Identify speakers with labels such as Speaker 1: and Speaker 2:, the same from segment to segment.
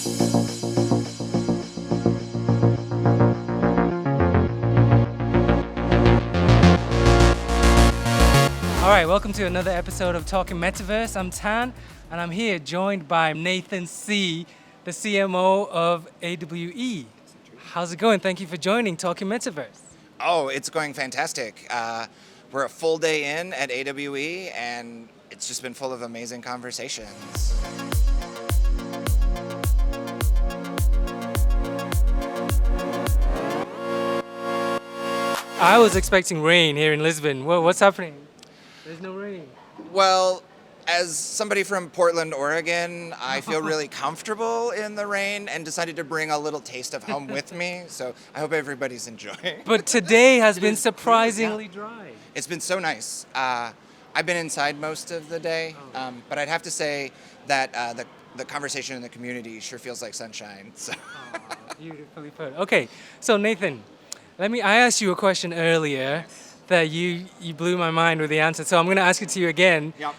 Speaker 1: All right, welcome to another episode of Talking Metaverse. I'm Tan, and I'm here joined by Nathan C., the CMO of AWE. How's it going? Thank you for joining Talking Metaverse.
Speaker 2: Oh, it's going fantastic. We're a full day in at AWE, and it's just been full of amazing conversations.
Speaker 1: I was expecting rain here in Lisbon. What's happening? There's no rain.
Speaker 2: Well, as somebody from Portland, Oregon, I feel really comfortable in the rain and decided to bring a little taste of home with me. So I hope everybody's enjoying.
Speaker 1: But today has been surprisingly dry.
Speaker 2: It's been so nice. I've been inside most of the day, but I'd have to say that the conversation in the community sure feels like sunshine. So.
Speaker 1: Beautifully put. Okay, so Nathan, I asked you a question earlier that you blew my mind with the answer. So I'm going to ask it to you again.
Speaker 2: Yep.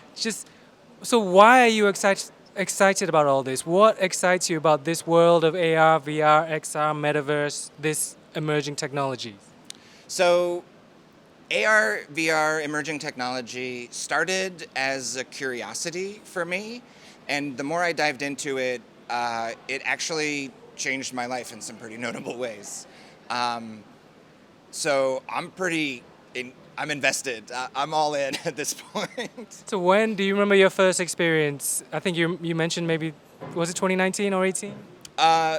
Speaker 1: So why are you excited about all this? What excites you about this world of AR, VR, XR, metaverse, this emerging technologies?
Speaker 2: So AR, VR, emerging technology started as a curiosity for me. And the more I dived into it, it actually changed my life in some pretty notable ways. So I'm invested. I'm all in at this point.
Speaker 1: So when do you remember your first experience? I think you mentioned maybe, was it 2019 or 18?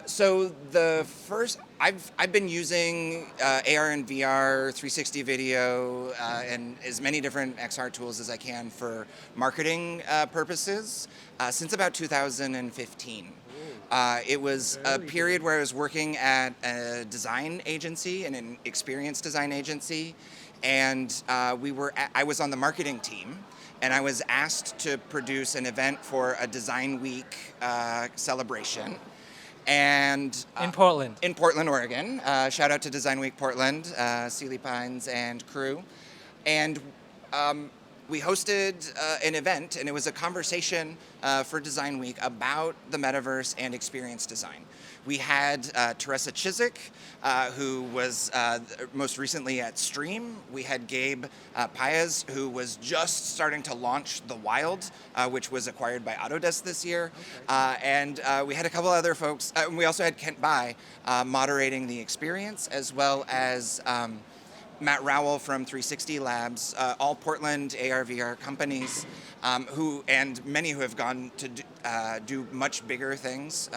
Speaker 2: So the first, I've been using AR and VR, 360 video, and as many different XR tools as I can for marketing purposes since about 2015. It was a period where I was working at a design agency, and an experience design agency, and I was on the marketing team, and I was asked to produce an event for a Design Week celebration. And
Speaker 1: In Portland.
Speaker 2: In Portland, Oregon. Shout out to Design Week Portland, Sealy Pines and crew. And we hosted an event, and it was a conversation for Design Week about the metaverse and experience design. We had Teresa Chiswick, who was most recently at Stream. We had Gabe Paez, who was just starting to launch The Wild, which was acquired by Autodesk this year. Okay. And we had a couple other folks. We also had Kent Bai moderating the experience, as well as Matt Rowell from 360 Labs, all Portland AR/VR companies, and many who have gone to do much bigger things.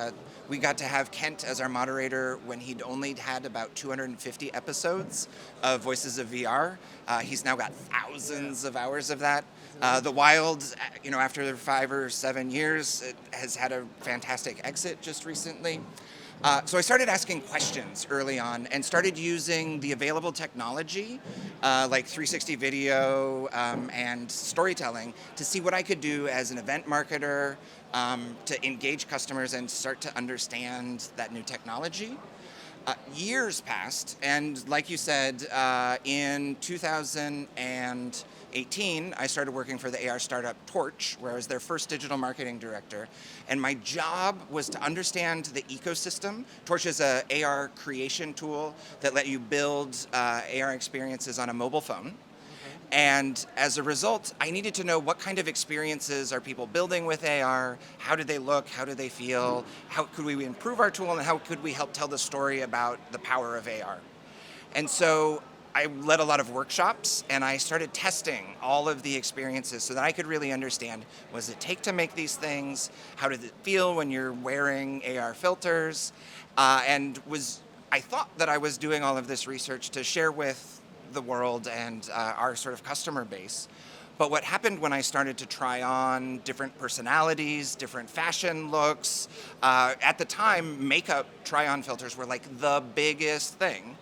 Speaker 2: We got to have Kent as our moderator when he'd only had about 250 episodes of Voices of VR. He's now got thousands of hours of that. The Wild, after 5 or 7 years, it has had a fantastic exit just recently. So I started asking questions early on and started using the available technology, like 360 video and storytelling, to see what I could do as an event marketer to engage customers and start to understand that new technology. Years passed, and like you said, in 2018, I started working for the AR startup Torch, where I was their first digital marketing director. And my job was to understand the ecosystem. Torch is an AR creation tool that let you build AR experiences on a mobile phone. And as a result, I needed to know what kind of experiences are people building with AR, how do they look, how do they feel, how could we improve our tool, and how could we help tell the story about the power of AR. And so I led a lot of workshops, and I started testing all of the experiences so that I could really understand, what does it take to make these things, how does it feel when you're wearing AR filters, I thought that I was doing all of this research to share with the world and our sort of customer base. But what happened when I started to try on different personalities, different fashion looks, at the time, makeup try-on filters were like the biggest thing,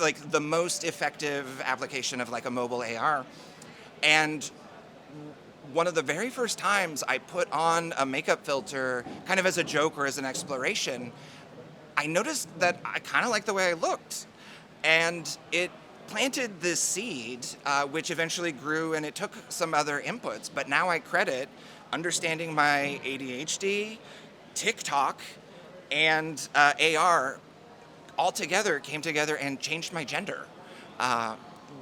Speaker 2: like the most effective application of like a mobile AR. And one of the very first times I put on a makeup filter, kind of as a joke or as an exploration, I noticed that I kind of liked the way I looked. And it planted this seed, which eventually grew, and it took some other inputs. But now I credit understanding my ADHD, TikTok, and AR all together came together and changed my gender. Uh,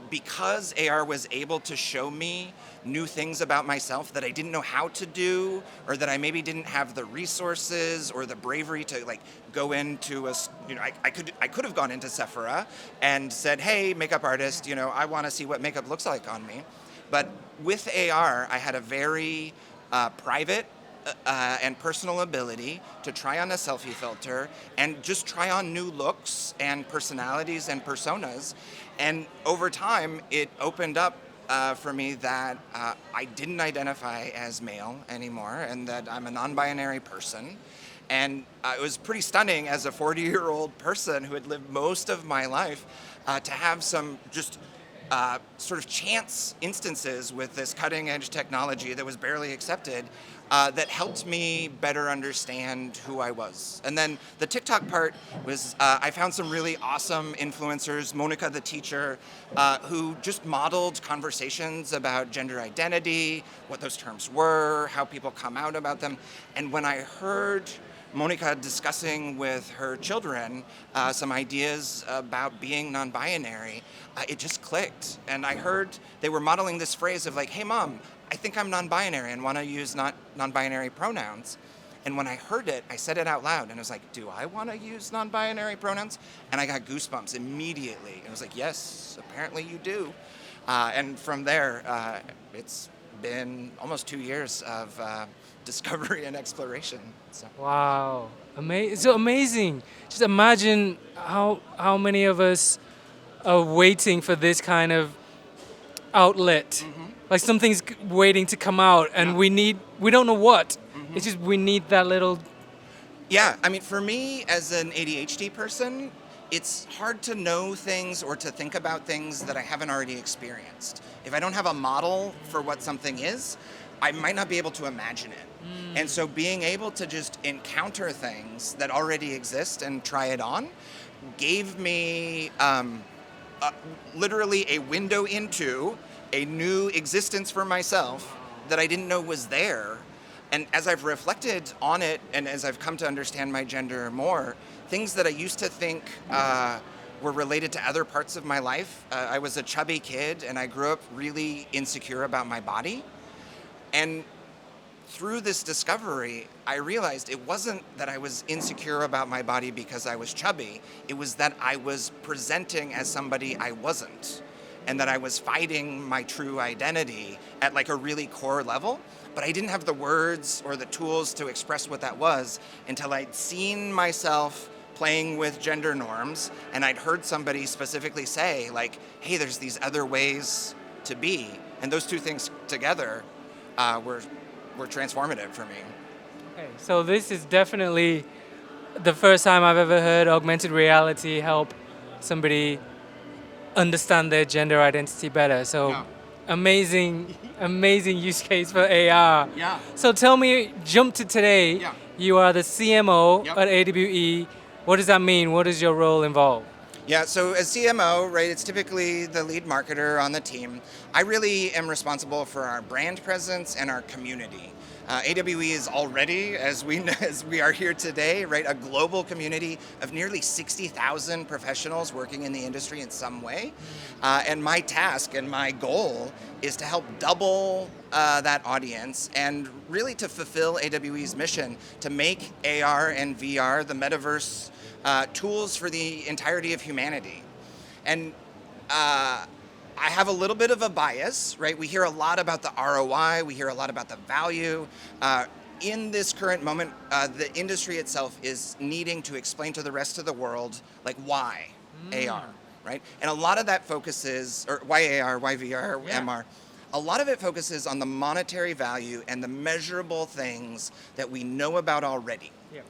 Speaker 2: because AR was able to show me new things about myself that I didn't know how to do, or that I maybe didn't have the resources or the bravery to like go into I could have gone into Sephora and said, hey, makeup artist, I want to see what makeup looks like on me. But with AR, I had a very private and personal ability to try on a selfie filter and just try on new looks and personalities and personas. And over time, it opened up for me that I didn't identify as male anymore and that I'm a non-binary person. And it was pretty stunning as a 40-year-old person who had lived most of my life to have some just sort of chance instances with this cutting edge technology that was barely accepted that helped me better understand who I was. And then the TikTok part was I found some really awesome influencers, Monica the teacher, who just modeled conversations about gender identity, what those terms were, how people come out about them. And when I heard Monica discussing with her children some ideas about being non-binary, it just clicked. And I heard they were modeling this phrase of like, hey mom, I think I'm non-binary and want to use non-binary pronouns. And when I heard it, I said it out loud and I was like, do I want to use non-binary pronouns? And I got goosebumps immediately. And I was like, yes, apparently you do. And from there, it's been almost 2 years of discovery and exploration. So.
Speaker 1: Wow, so amazing! Just imagine how many of us are waiting for this kind of outlet, like something's waiting to come out, and we don't know what. It's just we need that little.
Speaker 2: Yeah, I mean, for me as an ADHD person, it's hard to know things or to think about things that I haven't already experienced. If I don't have a model for what something is, I might not be able to imagine it. And so being able to just encounter things that already exist and try it on gave me literally a window into a new existence for myself that I didn't know was there. And as I've reflected on it and as I've come to understand my gender more, things that I used to think were related to other parts of my life. I was a chubby kid and I grew up really insecure about my body. And through this discovery, I realized it wasn't that I was insecure about my body because I was chubby. It was that I was presenting as somebody I wasn't, and that I was fighting my true identity at like a really core level. But I didn't have the words or the tools to express what that was until I'd seen myself playing with gender norms, and I'd heard somebody specifically say, like, hey, there's these other ways to be. And those two things together were transformative for me.
Speaker 1: Okay, so this is definitely the first time I've ever heard augmented reality help somebody understand their gender identity better. So
Speaker 2: Yeah.
Speaker 1: amazing use case for AR.
Speaker 2: Yeah.
Speaker 1: So tell me, jump to today.
Speaker 2: Yeah.
Speaker 1: You are the CMO
Speaker 2: Yep.
Speaker 1: at AWE. What does that mean? What does your role involve?
Speaker 2: Yeah, so as CMO, right, it's typically the lead marketer on the team. I really am responsible for our brand presence and our community. AWE is already, as we are here today, right, a global community of nearly 60,000 professionals working in the industry in some way. And my task and my goal is to help double that audience and really to fulfill AWE's mission to make AR and VR, the metaverse, tools for the entirety of humanity. And I have a little bit of a bias, right? We hear a lot about the ROI, we hear a lot about the value. In this current moment, the industry itself is needing to explain to the rest of the world, like, why AR, right? And a lot of that focuses, or why AR, why VR,
Speaker 1: Yeah.
Speaker 2: MR, a lot of it focuses on the monetary value and the measurable things that we know about already.
Speaker 1: Yeah.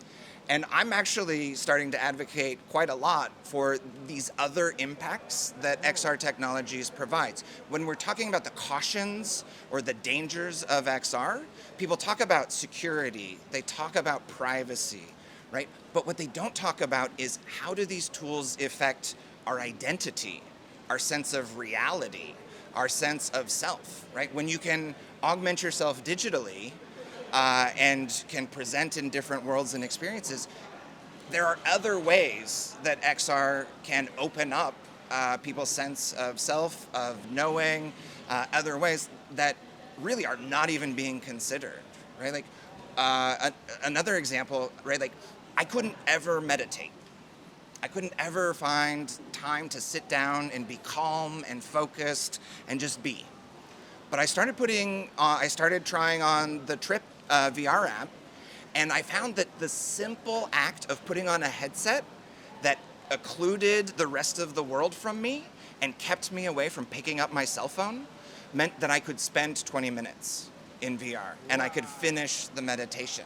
Speaker 2: And I'm actually starting to advocate quite a lot for these other impacts that XR technologies provides. When we're talking about the cautions or the dangers of XR, people talk about security, they talk about privacy, right? But what they don't talk about is how do these tools affect our identity, our sense of reality, our sense of self, right? When you can augment yourself digitally, and can present in different worlds and experiences, there are other ways that XR can open up people's sense of self, of knowing, other ways that really are not even being considered, right? Like another example, right? Like I couldn't ever meditate. I couldn't ever find time to sit down and be calm and focused and just be. But I started trying on the Trip VR app, and I found that the simple act of putting on a headset that occluded the rest of the world from me and kept me away from picking up my cell phone meant that I could spend 20 minutes in VR and I could finish the meditation,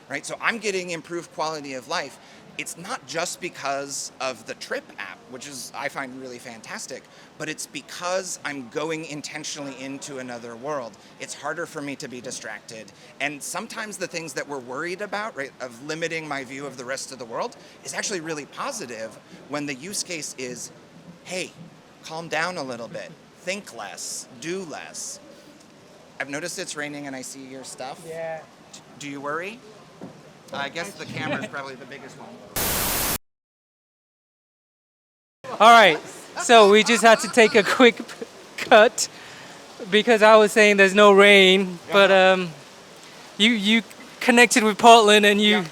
Speaker 2: right? So I'm getting improved quality of life. It's not just because of the Trip app, which is I find really fantastic, but it's because I'm going intentionally into another world. It's harder for me to be distracted. And sometimes the things that we're worried about, right, of limiting my view of the rest of the world is actually really positive when the use case is, hey, calm down a little bit, think less, do less. I've noticed it's raining and I see your stuff.
Speaker 1: Yeah.
Speaker 2: Do you worry? I guess the camera's probably the biggest one.
Speaker 1: All right, so we just had to take a quick cut because I was saying there's no rain, but you connected with Portland and you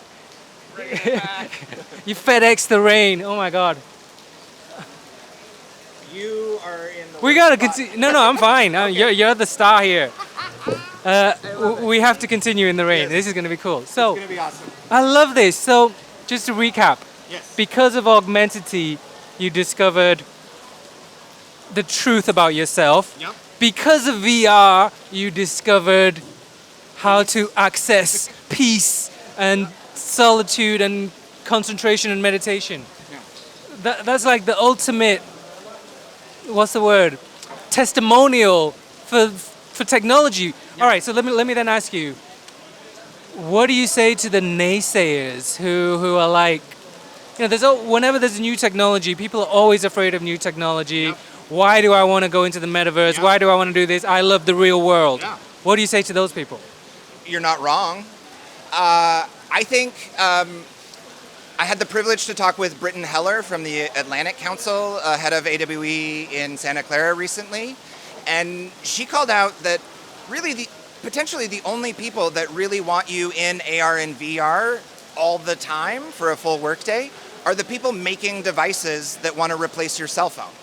Speaker 1: you FedEx the rain. Oh my God.
Speaker 2: You are in the
Speaker 1: We gotta continue. No, I'm fine. You're the star here. We have to continue in the rain.
Speaker 2: Yes.
Speaker 1: This is gonna be cool. So
Speaker 2: It's gonna be awesome.
Speaker 1: I love this. So just to recap,
Speaker 2: Yes.
Speaker 1: because of augmented, you discovered the truth about yourself.
Speaker 2: Yep.
Speaker 1: Because of VR, you discovered how to access peace and solitude and concentration and meditation.
Speaker 2: Yeah.
Speaker 1: That's like the ultimate, what's the word? Testimonial for technology. All right, so let me then ask you, what do you say to the naysayers who are like, whenever there's a new technology, people are always afraid of new technology.
Speaker 2: Yep.
Speaker 1: Why do I want to go into the metaverse?
Speaker 2: Yep.
Speaker 1: Why do I want to do this? I love the real world.
Speaker 2: Yeah.
Speaker 1: What do you say to those people?
Speaker 2: You're not wrong. I think I had the privilege to talk with Britton Heller from the Atlantic Council, head of AWE in Santa Clara recently, and she called out that really potentially the only people that really want you in AR and VR all the time for a full workday are the people making devices that want to replace your cell phone.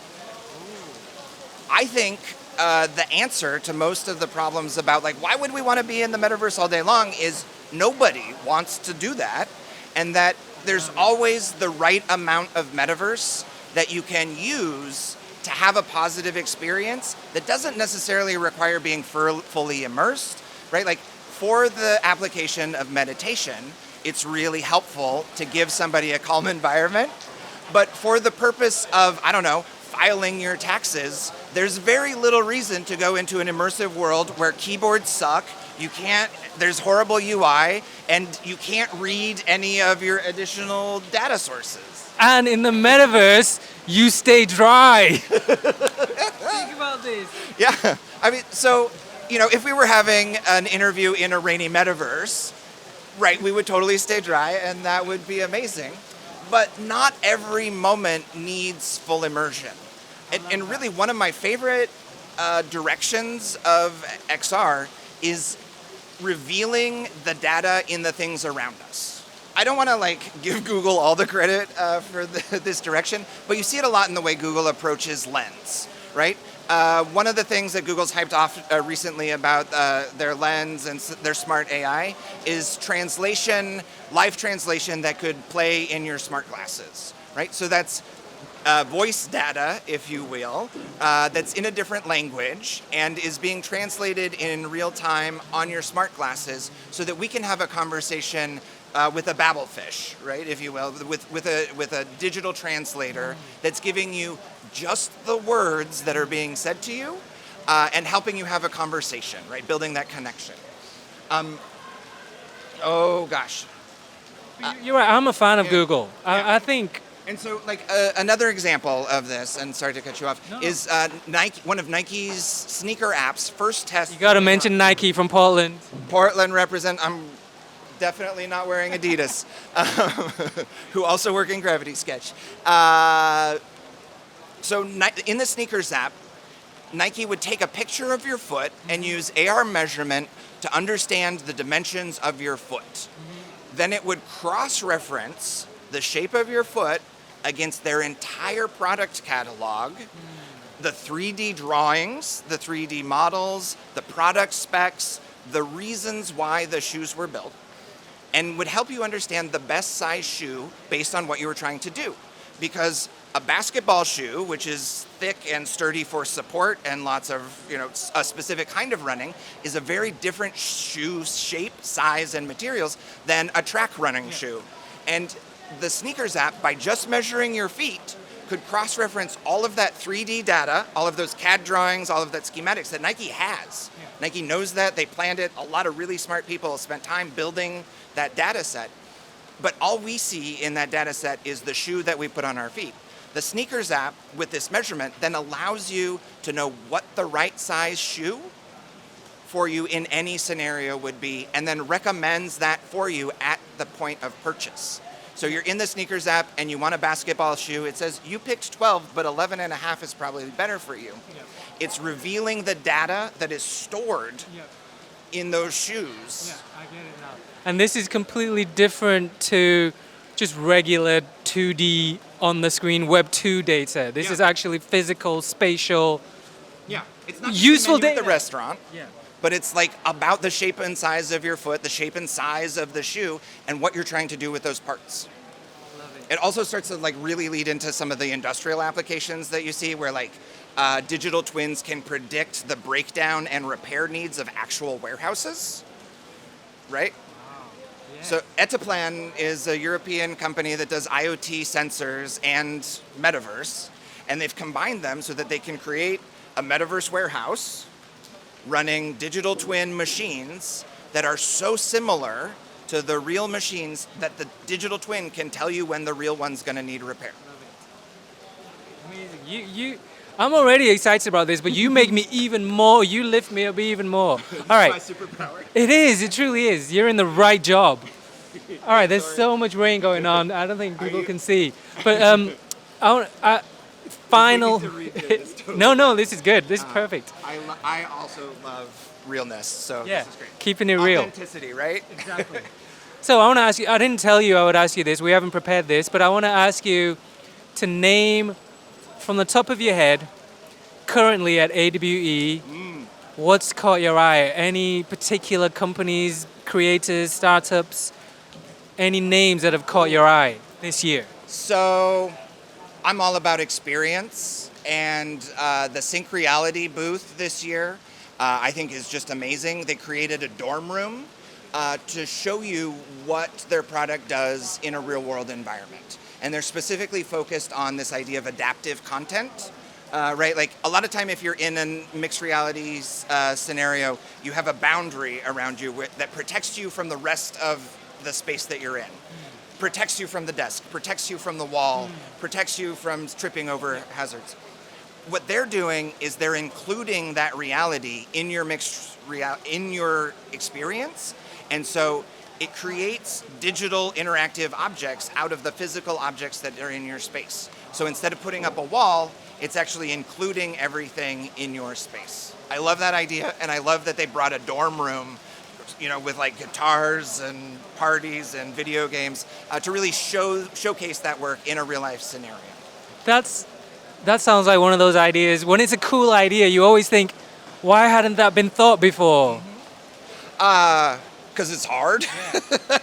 Speaker 2: I think the answer to most of the problems about like why would we want to be in the metaverse all day long is nobody wants to do that, and that there's always the right amount of metaverse that you can use to have a positive experience that doesn't necessarily require being fully immersed, right? Like for the application of meditation, it's really helpful to give somebody a calm environment. But for the purpose of, I don't know, filing your taxes, there's very little reason to go into an immersive world where keyboards suck, there's horrible UI, and you can't read any of your additional data sources.
Speaker 1: And in the metaverse, you stay dry. Think about this.
Speaker 2: Yeah, I mean, so, if we were having an interview in a rainy metaverse, right, we would totally stay dry and that would be amazing. But not every moment needs full immersion. And really one of my favorite directions of XR is revealing the data in the things around us. I don't want to give Google all the credit for this direction, but you see it a lot in the way Google approaches Lens, right? One of the things that Google's hyped off recently about their Lens and their smart AI is live translation that could play in your smart glasses, right? So that's voice data, if you will, that's in a different language and is being translated in real time on your smart glasses so that we can have a conversation with a babblefish, right, if you will, with a digital translator that's giving you just the words that are being said to you and helping you have a conversation, right, building that connection. Oh gosh.
Speaker 1: You're right. I'm a fan of
Speaker 2: Yeah.
Speaker 1: Google.
Speaker 2: Yeah.
Speaker 1: I think.
Speaker 2: And so, another example of this, and sorry to cut you off, is Nike. One of Nike's sneaker apps first test.
Speaker 1: You got to mention Nike from Portland.
Speaker 2: Portland represent. I'm definitely not wearing Adidas, who also work in Gravity Sketch. So in the sneakers app, Nike would take a picture of your foot and use AR measurement to understand the dimensions of your foot. Then it would cross-reference the shape of your foot against their entire product catalog, the 3D drawings, the 3D models, the product specs, the reasons why the shoes were built, and would help you understand the best size shoe based on what you were trying to do. Because a basketball shoe, which is thick and sturdy for support and lots of, a specific kind of running, is a very different shoe shape, size, and materials than a track running shoe. And the sneakers app, by just measuring your feet, could cross-reference all of that 3D data, all of those CAD drawings, all of that schematics that Nike has. Yeah. Nike knows that, they planned it. A lot of really smart people spent time building that data set. But all we see in that data set is the shoe that we put on our feet. The sneakers app with this measurement then allows you to know what the right size shoe for you in any scenario would be, and then recommends that for you at the point of purchase. So you're in the sneakers app and you want a basketball shoe. It says you picked 12, but 11 and a half is probably better for you. Yep. It's revealing the data that is stored in those shoes.
Speaker 1: Yeah, I get it now. And this is completely different to just regular 2D on the screen Web 2 data. This is actually physical, spatial,
Speaker 2: it's not
Speaker 1: useful
Speaker 2: data
Speaker 1: data
Speaker 2: at the restaurant. But it's like about the shape and size of your foot, the shape and size of the shoe, and what you're trying to do with those parts.
Speaker 1: Love it.
Speaker 2: It also starts to really lead into some of the industrial applications that you see where digital twins can predict the breakdown and repair needs of actual warehouses, right?
Speaker 1: Wow. Yeah.
Speaker 2: So Etaplan is a European company that does IoT sensors and METAVERSE, and they've combined them so that they can create a METAVERSE warehouse running digital twin machines that are so similar to the real machines that the digital twin can tell you when the real one's going to need repair.
Speaker 1: Amazing. I'm already excited about this, but you make me even more, you lift me up even more. All right.
Speaker 2: That's my superpower.
Speaker 1: It is, it truly is. You're in the right job. All right, there's so much rain going on. I don't think people can see. But final. No, this is good. This is perfect.
Speaker 2: I also love realness, so this is great.
Speaker 1: Keeping it real.
Speaker 2: Authenticity, right?
Speaker 1: Exactly. So I want to ask you, I didn't tell you I would ask you this. We haven't prepared this, but I want to ask you to name from the top of your head, currently at AWE, what's caught your eye? Any particular companies, creators, startups, any names that have caught your eye this year?
Speaker 2: So I'm all about experience, and the Sync Reality booth this year I think is just amazing. They created a dorm room to show you what their product does in a real world environment. And they're specifically focused on this idea of adaptive content, right? Like a lot of time if you're in a mixed reality scenario, you have a boundary around you that protects you from the rest of the space that you're in. Protects you from the desk, protects you from the wall, protects you from tripping over hazards. What they're doing is they're including that reality in your in your experience, and so it creates digital interactive objects out of the physical objects that are in your space. So instead of putting up a wall, it's actually including everything in your space. I love that idea, and I love that they brought a dorm room, with like guitars and parties and video games to really showcase that work in a real life scenario.
Speaker 1: That sounds like one of those ideas. When it's a cool idea, you always think, why hadn't that been thought before?
Speaker 2: Because it's hard.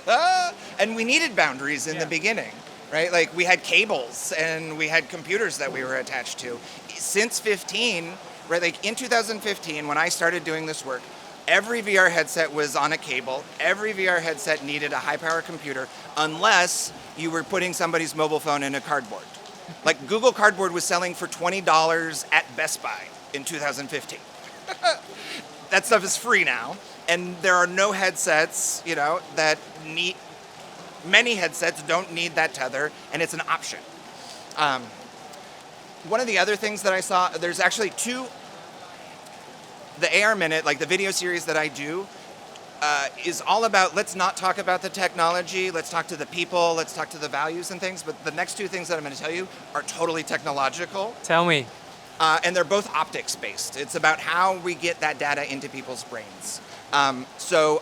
Speaker 2: Yeah. And we needed boundaries in the beginning, right? Like we had cables and we had computers that we were attached to. Since 15, right? Like in 2015, when I started doing this work, every VR headset was on a cable. Every VR headset needed a high-power computer unless you were putting somebody's mobile phone in a cardboard. Like Google Cardboard was selling for $20 at Best Buy in 2015. That stuff is free now. And there are no headsets, that need, many headsets don't need that tether, and it's an option. One of the other things that I saw, there's actually the AR Minute, like the video series that I do, is all about, let's not talk about the technology, let's talk to the people, let's talk to the values and things. But the next two things that I'm going to tell you are totally technological.
Speaker 1: Tell me.
Speaker 2: And they're both optics based. It's about how we get that data into people's brains. So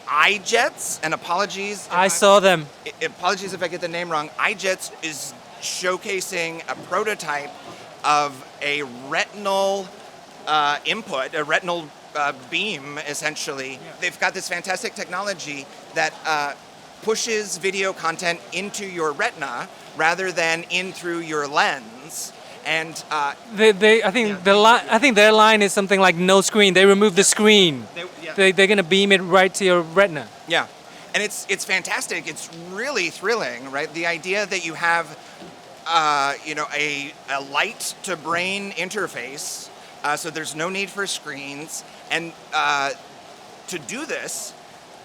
Speaker 2: iJets, and apologies.
Speaker 1: I saw them.
Speaker 2: Apologies if I get the name wrong. iJets is showcasing a prototype of a retinal input, a retinal beam, essentially.
Speaker 1: Yeah.
Speaker 2: They've got this fantastic technology that pushes video content into your retina rather than in through your lens. And
Speaker 1: I think their line is something like no screen. They remove the screen. They're gonna beam it right to your retina.
Speaker 2: Yeah, and it's fantastic. It's really thrilling, right? The idea that you have, a light to brain interface, so there's no need for screens, and to do this,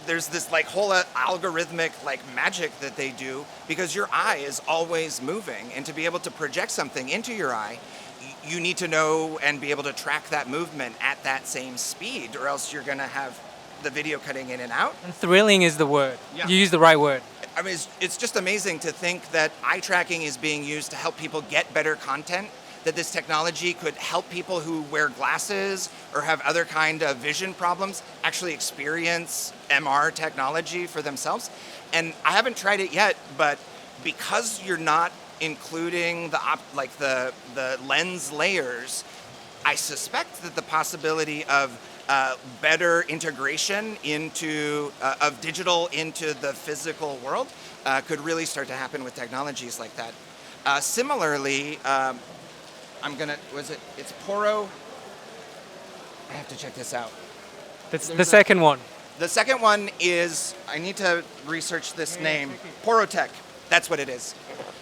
Speaker 2: there's this like whole algorithmic like magic that they do because your eye is always moving, and to be able to project something into your eye, you need to know and be able to track that movement at that same speed, or else you're going to have the video cutting in and out.
Speaker 1: And thrilling is the word.
Speaker 2: Yeah.
Speaker 1: You use the right word.
Speaker 2: I mean, it's just amazing to think that eye tracking is being used to help people get better content, that this technology could help people who wear glasses or have other kind of vision problems actually experience MR technology for themselves. And I haven't tried it yet, but because you're not including the lens layers, I suspect that the possibility of better integration of digital into the physical world could really start to happen with technologies like that. Similarly, it's Poro. I have to check this out.
Speaker 1: That's the second one.
Speaker 2: The second one is, I need to research this name, Porotech. That's what it is.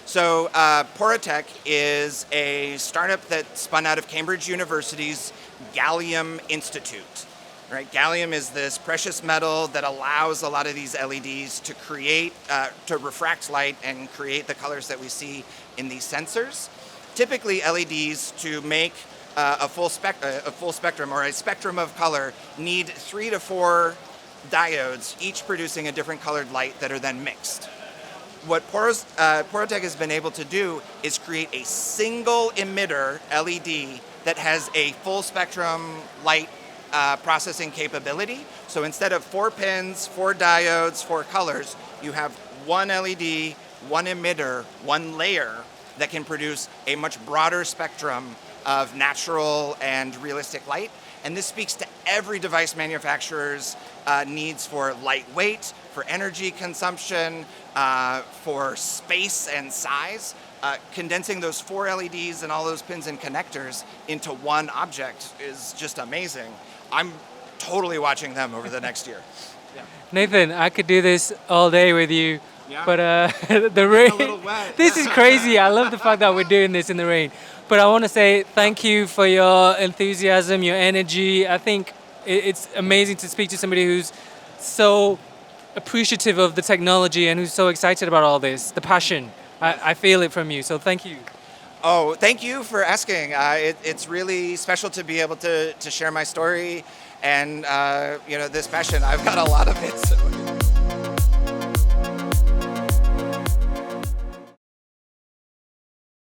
Speaker 2: So Porotech is a startup that spun out of Cambridge University's Gallium Institute. Right? Gallium is this precious metal that allows a lot of these LEDs to create, to refract light and create the colors that we see in these sensors. Typically, LEDs to make a full spectrum or a spectrum of color need 3 to 4 diodes, each producing a different colored light that are then mixed. What Porotech has been able to do is create a single emitter LED that has a full spectrum light processing capability. So instead of 4 pins, 4 diodes, 4 colors, you have one LED, one emitter, one layer that can produce a much broader spectrum of natural and realistic light. And this speaks to every device manufacturer's needs for lightweight, for energy consumption, for space and size. Condensing those 4 LEDs and all those pins and connectors into one object is just amazing. I'm totally watching them over the next year. Yeah.
Speaker 1: Nathan, I could do this all day with you.
Speaker 2: Yeah.
Speaker 1: But the rain,
Speaker 2: a little wet.
Speaker 1: This is crazy. I love the fact that we're doing this in the rain. But I want to say thank you for your enthusiasm, your energy. I think it's amazing to speak to somebody who's so appreciative of the technology and who's so excited about all this, the passion. I feel it from you, so thank you.
Speaker 2: Oh, thank you for asking. It's really special to be able to share my story and this passion. I've got a lot of it. So.